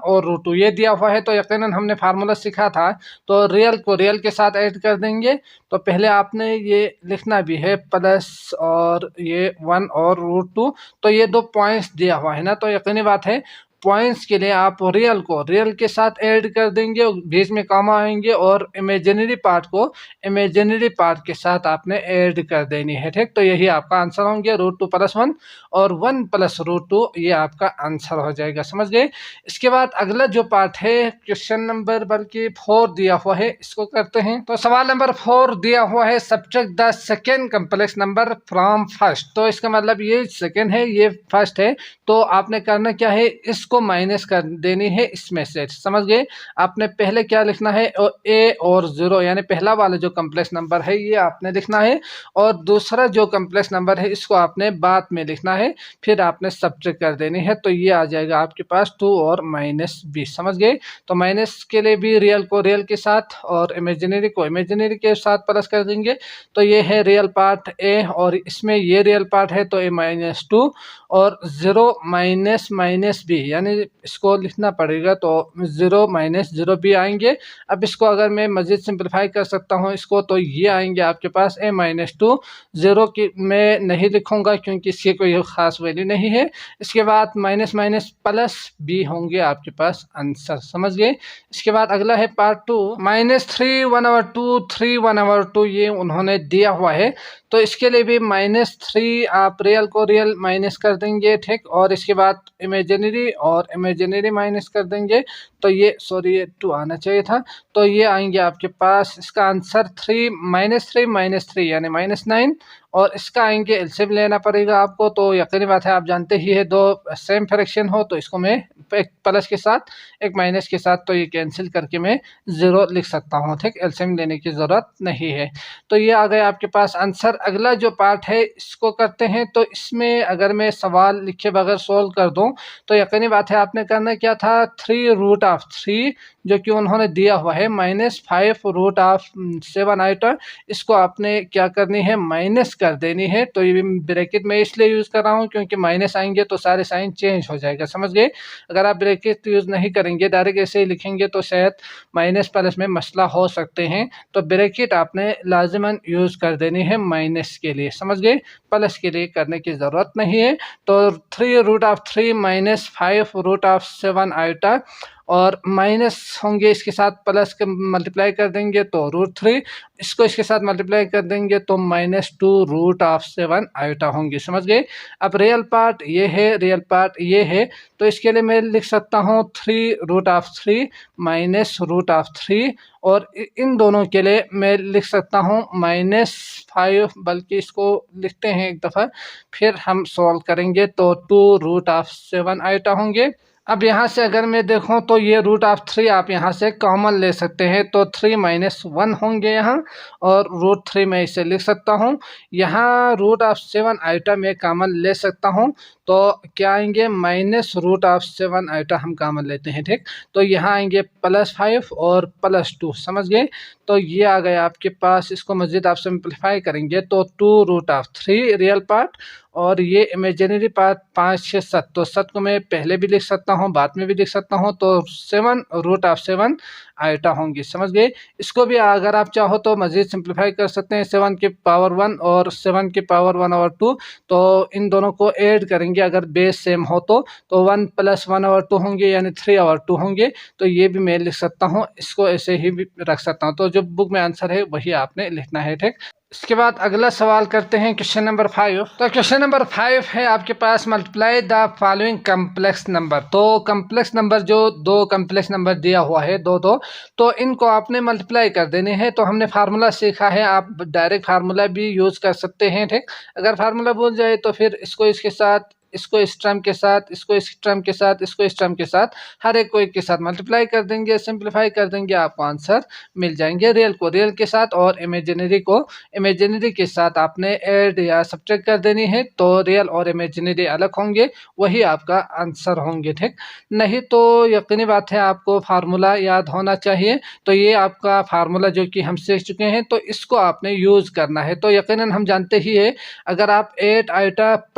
और √2 ये दिया हुआ है। तो यकीनन हमने फार्मूला सीखा था, तो रियल को रियल के साथ ऐड कर देंगे। तो पहले आपने ये लिखना भी है प्लस और ये 1 और √2। तो ये दो पॉइंट्स दिया हुआ है ना, तो यकीनी बात है पॉइंट्स के लिए आप रियल को रियल के साथ ऐड कर देंगे, बीच में कॉमा आएंगे, और इमेजिनरी पार्ट को इमेजिनरी पार्ट के साथ आपने ऐड कर देनी है। ठीक, तो यही आपका आंसर होंगे √2 + 1 और 1 + √2, ये आपका आंसर हो जाएगा, समझ गए। इसके बाद अगला जो पार्ट है क्वेश्चन नंबर बल्कि 4 दिया हुआ है, इसको करते हैं। तो सवाल नंबर 4 दिया हुआ है, subtract the second complex number from first. तो इसका मतलब ये सेकेंड है ये फर्स्ट है, तो आपने करना क्या है, इसको माइनस कर देनी है इसमें से, समझ गए। आपने पहले क्या लिखना है, ए और 0 यानी पहला वाला जो कम्प्लेक्स नंबर है ये आपने लिखना है, और दूसरा जो कम्प्लेक्स नंबर है इसको आपने बाद में लिखना है, फिर आपने सब्ट्रैक्ट कर देनी है। तो ये आ जाएगा आपके पास 2 और -20, समझ गए। तो माइनस के लिए भी रियल को रियल के साथ और इमेजिनरी को इमेजिनरी के साथ प्लस कर देंगे। तो ये है रियल पार्ट ए और इसमें ये रियल पार्ट है, तो a - 2 और 0 - b यानी इसको लिखना पड़ेगा, तो 0 - 0b आएंगे। अब इसको अगर मैं मज़ीद सिंप्लीफाई कर सकता हूँ इसको, तो ये आएंगे आपके पास a - 2। 0 की मैं नहीं लिखूँगा क्योंकि इसकी कोई ख़ास वैल्यू नहीं है। इसके बाद माइनस माइनस प्लस b होंगे आपके पास आंसर, समझ गए। इसके बाद अगला है पार्ट 2, -3 1/2 3 1/2 ये उन्होंने दिया हुआ है। तो इसके लिए भी -3 आप रियल को रियल माइनस कर देंगे। ठीक, और इसके बाद इमेजिनरी और इमेजिनरी माइनस कर देंगे। तो ये सॉरी ये 2 आना चाहिए था। तो ये आएंगे आपके पास, इसका आंसर 3 - 3 यानी -9, और इसका आएंगे एलसीएम लेना पड़ेगा आपको। तो यकीनी बात है आप जानते ही है, दो सेम फ्रैक्शन हो तो इसको मैं एक प्लस के साथ एक माइनस के साथ, तो ये कैंसिल करके मैं 0 लिख सकता हूँ। ठीक, एलसीएम लेने की ज़रूरत नहीं है। तो ये आ गया आपके पास आंसर। अगला जो पार्ट है इसको करते हैं। तो इसमें अगर मैं सवाल लिखे बगैर सोल्व कर दूं तो यकीनी बात है आपने करना क्या था, 3√3 जो कि उन्होंने दिया हुआ है -5√7 आइटा, इसको आपने क्या करनी है, माइनस कर देनी है। तो ये ब्रैकेट में इसलिए यूज़ कर रहा हूँ क्योंकि माइनस आएंगे तो सारे साइन चेंज हो जाएगा, समझ गए। अगर आप ब्रैकेट यूज़ नहीं करेंगे डायरेक्ट ऐसे ही लिखेंगे तो शायद माइनस प्लस में मसला हो सकते हैं। तो ब्रैकेट आपने लाजिमन यूज़ कर देनी है माइनस के लिए, समझ गए, प्लस के लिए करने की ज़रूरत नहीं है। तो 3√3 - 5√7 आइटा, और माइनस होंगे इसके साथ प्लस के मल्टीप्लाई कर देंगे तो √3, इसको इसके साथ मल्टीप्लाई कर देंगे तो -2√7 आयोटा होंगे। समझ गए। अब रियल पार्ट ये है, रियल पार्ट ये है, तो इसके लिए मैं लिख सकता हूँ 3√3 -√3, और इन दोनों के लिए मैं लिख सकता हूँ -5, बल्कि इसको लिखते हैं एक दफ़ा फिर हम सॉल्व करेंगे तो 2√7 आयोटा होंगे। अब यहाँ से अगर मैं देखूँ तो ये √3 आप यहाँ से कॉमन ले सकते हैं, तो 3 - 1 होंगे यहाँ, और √3 मैं इसे लिख सकता हूँ। यहाँ √7 आइटा मैं कॉमन ले सकता हूँ, तो क्या आएंगे -√7 आइटा हम कॉमन लेते हैं, ठीक। तो यहाँ आएंगे +5 और +2, समझ गए। तो ये आ गया आपके पास, इसको मज़ीद आप सिंप्लीफाई करेंगे तो 2√3 रियल पार्ट, और ये इमेजिनरी पार्ट 5, 6, 7, तो 7 को मैं पहले भी लिख सकता हूँ, बाद में भी लिख सकता हूँ, तो 7√7 आइटा होंगी। समझ गए। इसको भी अगर आप चाहो तो मज़ीद सिंप्लीफाई कर सकते हैं, 7 की पावर 1 और 7 की पावर 1/2, तो इन दोनों को ऐड करेंगे अगर बेस सेम हो तो 1 + 1/2 होंगे, यानी 3/2 होंगे। तो ये भी मैं लिख सकता हूँ, इसको ऐसे ही भी रख सकता हूँ। तो जो बुक में आंसर है वही आपने लिखना है, ठीक। इसके बाद अगला सवाल करते हैं, क्वेश्चन नंबर 5। तो क्वेश्चन नंबर 5 है आपके पास, multiply the following complex number. तो कम्प्लेक्स नंबर जो 2 कम्प्लेक्स नंबर दिया हुआ है, दो तो इनको आपने मल्टीप्लाई कर देने हैं। तो हमने फार्मूला सीखा है, आप डायरेक्ट फार्मूला भी यूज़ कर सकते हैं, ठीक। अगर फार्मूला भूल जाए तो फिर इसको इसके साथ, इसको इस टर्म के साथ, इसको इस टर्म के साथ, इसको इस टर्म के साथ, हर एक को एक के साथ मल्टीप्लाई कर देंगे, सिंप्लीफाई कर देंगे, आपको आंसर मिल जाएंगे। रियल को रियल के साथ और इमेजिनरी को इमेजिनरी के साथ आपने ऐड या सब्ट्रैक्ट कर देनी है, तो रियल और इमेजिनरी अलग होंगे, वही आपका आंसर होंगे, ठीक। नहीं तो यकीनी बात है आपको फार्मूला याद होना चाहिए। तो ये आपका फार्मूला जो कि हम सीख चुके हैं, तो इसको आपने यूज़ करना है। तो यकीनन हम जानते ही है, अगर आप 8 आइटा +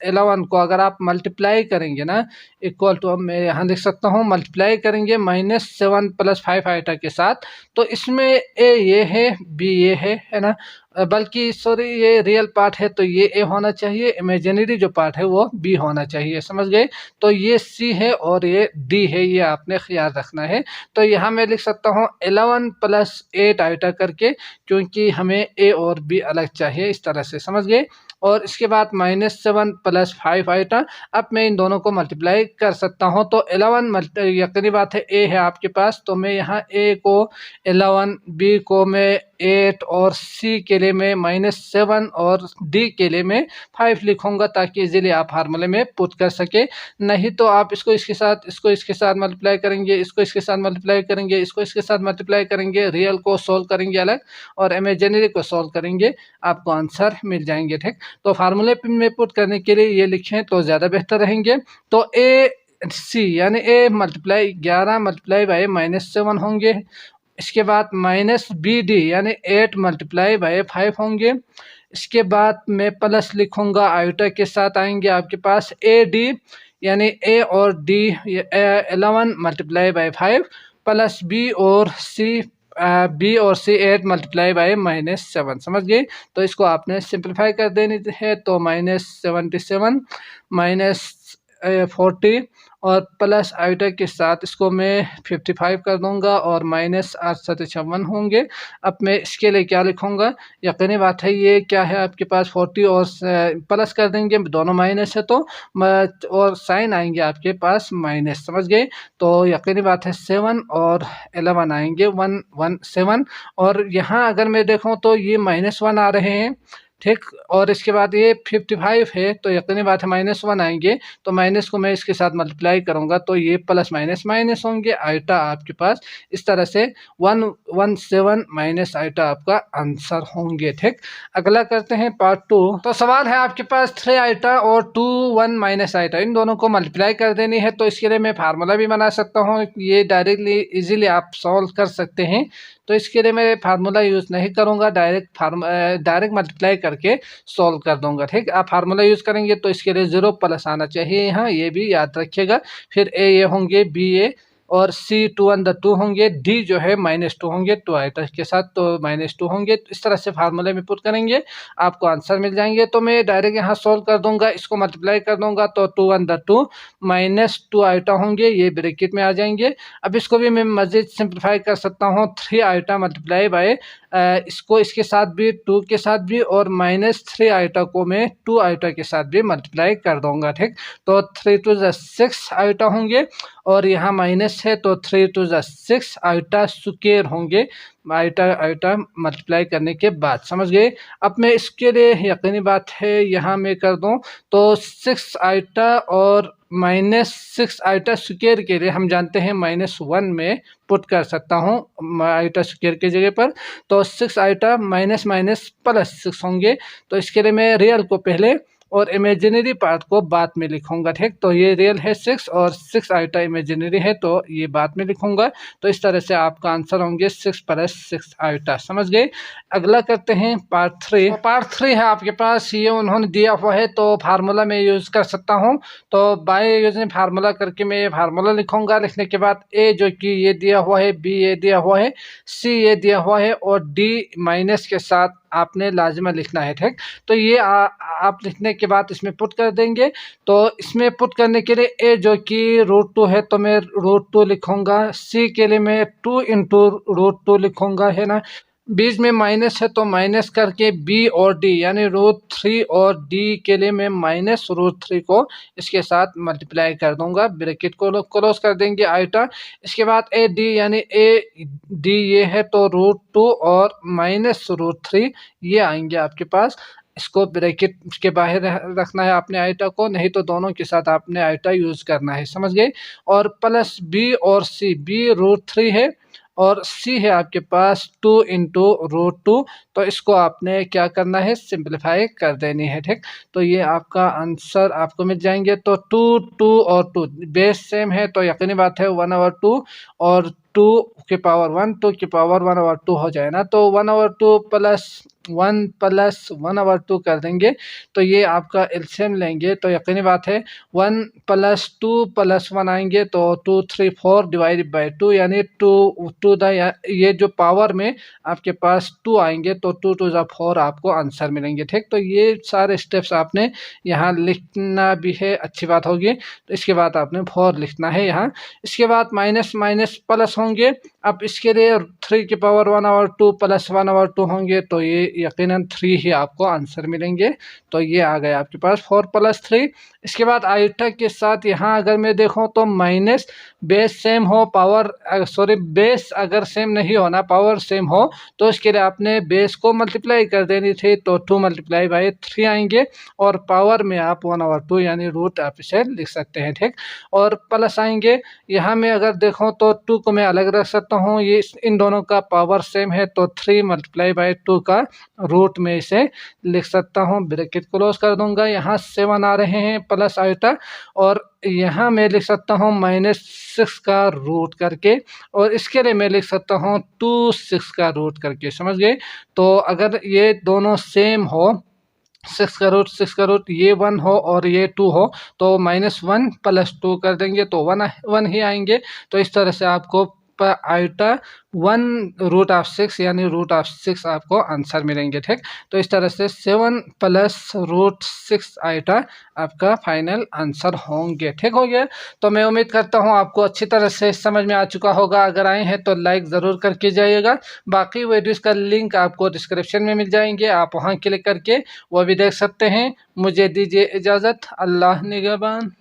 11 को अगर आप मल्टीप्लाई करेंगे ना, इक्वल टू, मैं यहाँ लिख सकता हूँ, मल्टीप्लाई करेंगे -7 + 5 आइटा के साथ, तो इसमें ए ये है, बी ये है ना, बल्कि सॉरी ये रियल पार्ट है तो ये ए होना चाहिए, इमेजिनरी जो पार्ट है वो बी होना चाहिए। समझ गए। तो ये सी है और ये डी है, ये आपने ख्याल रखना है। तो यहाँ मैं लिख सकता हूँ 11 + 8 आइटा करके, क्योंकि हमें ए और बी अलग चाहिए, इस तरह से। समझ गए। और इसके बाद -7 + 5 आइटा, अब मैं इन दोनों को मल्टीप्लाई कर सकता हूँ। तो 11 यकीनी बात है ए है आपके पास, तो मैं यहाँ ए को 11, बी को मैं 8, और सी के लिए मैं -7, और डी के लिए मैं 5 लिखूंगा, ताकि इजीली आप फार्मूले में पुट कर सके। नहीं तो आप इसको इसके साथ, इसको इसके साथ मल्टीप्लाई करेंगे, इसको इसके साथ मल्टीप्लाई करेंगे, इसको इसके साथ मल्टीप्लाई करेंगे, रियल को सोल्व करेंगे अलग और इमेजिनरी को सोल्व करेंगे, आपको आंसर मिल जाएंगे, ठीक। तो फार्मूले में पुट करने के लिए ये लिखें तो ज़्यादा बेहतर रहेंगे। तो ए सी यानी ए मल्टीप्लाई 11 मल्टीप्लाई बाय -7 होंगे। इसके बाद -BD यानी 8 मल्टीप्लाई बाय 5 होंगे। इसके बाद मैं प्लस लिखूंगा, आयोटा के साथ आएंगे आपके पास AD यानी A और D 11 multiply by 5 plus B और C 8 मल्टीप्लाई बाय -7। समझ गए। तो इसको आपने सिंप्लीफाई कर देनी है, तो -77 -40 और प्लस आयोटा के साथ इसको मैं 55 कर दूंगा, और -857 होंगे। अब मैं इसके लिए क्या लिखूंगा, यकीनी बात है ये क्या है आपके पास 40 और प्लस कर देंगे, दोनों माइनस है, तो और साइन आएंगे आपके पास माइनस। समझ गए। तो यकीनी बात है 7 और 11 आएंगे, 117। और यहाँ अगर मैं देखूँ तो ये -1 आ रहे हैं, ठीक। और इसके बाद ये 55 है, तो यकीनी बात है -1 आएंगे, तो माइनस को मैं इसके साथ मल्टीप्लाई करूंगा, तो ये प्लस माइनस माइनस होंगे, आइटा आपके पास इस तरह से 117 माइनस आइटा आपका आंसर होंगे, ठीक। अगला करते हैं पार्ट 2। तो सवाल है आपके पास 3 आइटा और 2 1 माइनस आइटा, इन दोनों को मल्टीप्लाई कर देनी है। तो इसके लिए मैं फार्मूला भी बना सकता हूँ, ये डायरेक्टली इजीली आप सॉल्व कर सकते हैं। तो इसके लिए मैं फार्मूला यूज़ नहीं करूँगा, डायरेक्ट मल्टीप्लाई करके सॉल्व कर दूंगा, ठीक। आप फार्मूला यूज़ करेंगे तो इसके लिए 0 प्लस आना चाहिए यहाँ, ये भी याद रखिएगा। फिर ए ये होंगे, बी ए और C 2 होंगे, D जो है -2 होंगे 2 आइटा के साथ, तो -2 होंगे। तो इस तरह से फार्मूले में पुट करेंगे, आपको आंसर मिल जाएंगे। तो मैं डायरेक्ट यहाँ सोल्व कर दूंगा, इसको मल्टीप्लाई कर दूंगा तो 2 -2 आइटा होंगे, ये ब्रैकेट में आ जाएंगे। अब इसको भी मैं मजीद सिंप्लीफाई कर सकता हूँ, 3 आइटा मल्टीप्लाई बाय इसको इसके साथ भी 2 के साथ भी, और -3 आइटा को मैं 2 आइटा के साथ भी मल्टीप्लाई कर दूंगा, ठीक। तो 3 2 6 आइटा होंगे, और यहाँ माइनस है तो 3 2 6 आइटा स्क्वायर होंगे, आइटा आइटा मल्टीप्लाई करने के बाद, समझ गए। अब मैं इसके लिए यकीनी बात है यहाँ मैं कर दूँ तो 6 आइटा और -6 आइटा स्क्वायर के लिए हम जानते हैं -1 में पुट कर सकता हूँ आइटा स्क्वायर की जगह पर। तो 6 आइटा माइनस माइनस +6 होंगे, तो इसके लिए मैं रियल को पहले और इमेजिनरी पार्ट को बाद में लिखूंगा, ठीक। तो ये रियल है 6 और 6 आइटा इमेजिनरी है, तो ये बाद में लिखूंगा। तो इस तरह से आपका आंसर होंगे 6 + 6 आइटा, समझ गए। अगला करते हैं पार्ट 3। तो पार्ट 3 है आपके पास, ये उन्होंने दिया हुआ है तो फार्मूला में यूज कर सकता हूँ। तो बाय यूजिंग फार्मूला करके मैं ये फार्मूला लिखूंगा। लिखने के बाद ए जो कि ये दिया हुआ है, बी ये दिया हुआ है, सी ये दिया हुआ है, और डी माइनस के साथ आपने लाजिमा लिखना है, ठीक। तो ये आप लिखने के बाद इसमें पुट कर देंगे। तो इसमें पुट करने के लिए ए जो कि √2 है तो मैं √2 लिखूंगा, सी के लिए मैं 2 × √2 लिखूंगा, है ना। बीच में माइनस है तो माइनस करके बी और डी यानी √3 और डी के लिए मैं -√3 को इसके साथ मल्टीप्लाई कर दूंगा, ब्रैकेट को क्लोज कर देंगे आइटा। इसके बाद ए डी यानी ए डी ये है तो √2 और -√3 ये आएंगे आपके पास। इसको ब्रैकेट के बाहर रखना है आपने आइटा को, नहीं तो दोनों के साथ आपने आइटा यूज करना है, समझ गए। और प्लस बी और सी, बी √3 है और सी है आपके पास 2 × √2, तो इसको आपने क्या करना है, सिंप्लीफाई कर देनी है, ठीक। तो ये आपका आंसर आपको मिल जाएंगे। तो 2 2 और 2 बेस सेम है तो यकीनी बात है 1/2 और 2 की पावर 1 2 की पावर 1/2 हो जाए ना, तो 1/2 + 1 + 1/2 कर देंगे। तो ये आपका एलसीएम लेंगे तो यकीनी बात है 1 + 2 + 1 आएंगे तो 2 3 4 डिवाइडेड बाय 2 यानी 2 ये जो पावर में आपके पास 2 आएंगे तो 2 2 4 आपको आंसर मिलेंगे, ठीक। तो ये सारे स्टेप्स आपने यहाँ लिखना भी है, अच्छी बात होगी। तो इसके बाद आपने 4 लिखना है यहाँ। इसके बाद माइनस माइनस प्लस होंगे। अब इसके लिए 3 की पावर 1/2 + 1/2 होंगे, तो ये यकीनन 3 ही आपको आंसर मिलेंगे। तो ये आ गया आपके पास 4 + 3। इसके बाद आइटा के साथ यहाँ अगर मैं देखूँ तो माइनस बेस सेम हो, पावर सॉरी बेस अगर सेम नहीं होना, पावर सेम हो, तो इसके लिए आपने बेस को मल्टीप्लाई कर देनी थी, तो 2 × 3 आएंगे, और पावर में आप 1/2 यानी रूट आप इसे लिख सकते हैं, ठीक। और प्लस आएंगे, यहाँ में अगर देखो तो 2 को मैं अलग रख सकता हूँ, ये इन दोनों का पावर सेम है तो 3 × 2 का रूट में इसे लिख सकता हूँ, ब्रैकेट क्लोज कर दूंगा। यहाँ 7 आ रहे हैं प्लस आइटा, और यहाँ मैं लिख सकता हूँ -6 का रूट करके, और इसके लिए मैं लिख सकता हूँ 2 6 का रूट करके, समझ गए। तो अगर ये दोनों सेम हो, 6 का रूट ये 1 हो और ये 2 हो, तो -1 + 2 कर देंगे तो 1 ही आएंगे। तो इस तरह से आपको आइटा 1 √6 यानी √6 आपको आंसर मिलेंगे, ठीक। तो इस तरह से 7 + √6 आइटा आपका फाइनल आंसर होंगे, ठीक हो गया। तो मैं उम्मीद करता हूँ आपको अच्छी तरह से समझ में आ चुका होगा। अगर आए हैं तो लाइक ज़रूर करके जाइएगा। बाकी वीडियोस का लिंक आपको डिस्क्रिप्शन में मिल जाएंगे, आप वहाँ क्लिक करके वो भी देख सकते हैं। मुझे दीजिए इजाज़त, अल्लाह निगहबान।